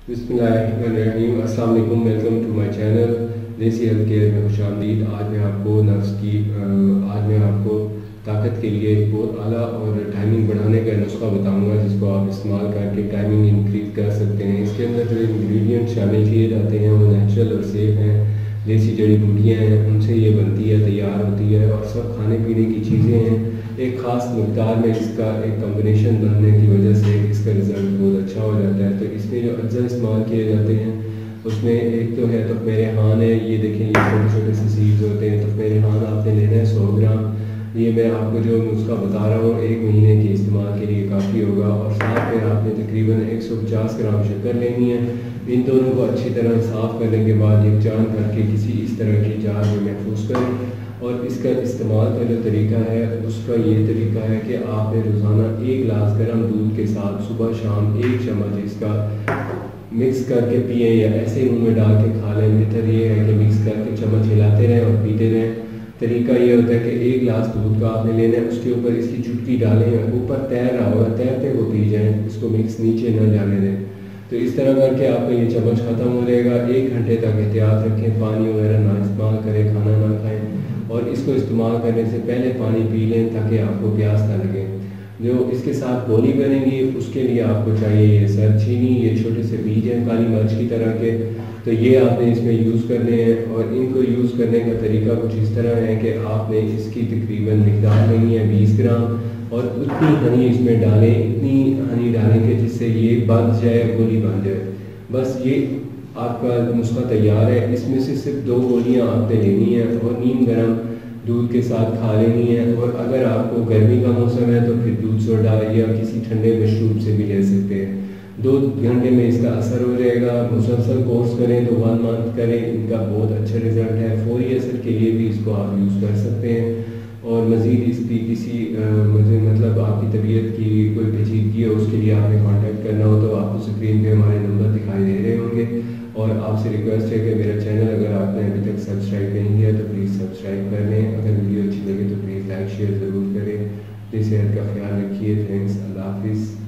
बिस्मिल्लाहिर्रहमानिर्रहीम। अस्सलाम वालेकुम, वेलकम टू माय चैनल देसी हेल्थ केयर में खुशामदीद। आज मैं आपको ताकत के लिए एक बहुत आला और टाइमिंग बढ़ाने का नुस्खा बताऊंगा, जिसको आप इस्तेमाल करके टाइमिंग इंक्रीज कर सकते हैं। इसके अंदर जो इंग्रेडिएंट शामिल किए जाते हैं वो नेचुरल और सेफ हैं। देसी जड़ी बूटियाँ हैं, उनसे ये बनती है, तैयार होती है, और सब खाने पीने की चीज़ें हैं। एक ख़ास मकदार में इसका एक कम्बिनेशन बनने की वजह से इसका रिज़ल्ट बहुत अच्छा हो जाता है। तो इसमें जो अज्जा इस्तेमाल किए जाते हैं उसमें एक तो है तुफ़मेर हान है। ये देखें, ये छोटे छोटे से सीड्स होते हैं। तुफ़मेर हान आपने लेना है 100 ग्राम। ये मैं आपको जो नुस्खा बता रहा हूँ 1 महीने के इस्तेमाल के लिए काफ़ी होगा। और साथ में आपने तकरीबन 150 ग्राम शक्कर लेनी है। इन दोनों को अच्छी तरह साफ़ करने के बाद यकजान करके किसी इस तरह की जार में महफूज करें। और इसका इस्तेमाल का जो तरीका है उसका ये तरीका है कि आपने रोज़ाना 1 गिलास गर्म दूध के साथ सुबह शाम 1 चम्मच इसका मिक्स करके पिए, या ऐसे मुंह में डाल के खा लें। बेहतर ये है कि मिक्स करके चम्मच हिलाते रहें और पीते रहें। तरीका ये होता है कि 1 गिलास दूध का आपने लेना है, उसके ऊपर इसकी चुटकी डालें, ऊपर तैर रहा होगा, तैरते वो पी जाएँ, इसको मिक्स नीचे न जाने दें। तो इस तरह करके आपका ये चम्मच ख़त्म हो जाएगा। 1 घंटे तक एहतियात रखें, पानी वगैरह ना इस्तेमाल करें, खाना ना खाएँ, और इसको इस्तेमाल करने से पहले पानी पी लें ताकि आपको प्यास ना लगे। जो इसके साथ गोली बनेगी उसके लिए आपको चाहिए ये सरचीनी, ये छोटे से बीज हैं काली मिर्च की तरह के। तो ये आपने इसमें यूज़ करने हैं, और इनको यूज़ करने का तरीका कुछ इस तरह है कि आपने इसकी तकरीबन मिकदार लेनी है 20 ग्राम, और उतनी हनी इसमें डालें, इतनी हनी डालेंगे जिससे ये बंध जाए, गोली बन जाए। बस ये आपका नुस्खा तैयार है। इसमें से सिर्फ 2 गोलियां आपने लेनी है और नीम गर्म दूध के साथ खा लेनी है। और अगर आपको गर्मी का मौसम है तो फिर दूध सोडा या किसी ठंडे मशरूब से भी ले सकते हैं। 2 घंटे में इसका असर हो जाएगा। मुसलसल कोर्स करें तो 1 मंथ करें, इनका बहुत अच्छा रिजल्ट है। फौरी असर के लिए भी इसको आप यूज़ कर सकते हैं। और मज़ीद इसकी किसी मुझे मतलब आपकी तबीयत की कोई पेचीदगी हो उसके लिए आपने कांटेक्ट करना हो तो आपको स्क्रीन पे हमारे नंबर दिखाई दे रहे होंगे। और आपसे रिक्वेस्ट है कि मेरा चैनल अगर आपने अभी तक सब्सक्राइब नहीं किया तो प्लीज़ सब्सक्राइब कर लें। अगर वीडियो अच्छी लगे तो प्लीज़ लाइक शेयर ज़रूर करें। अपनी सेहत का ख्याल रखिए। थैंक्स, अल्लाह हाफिज़।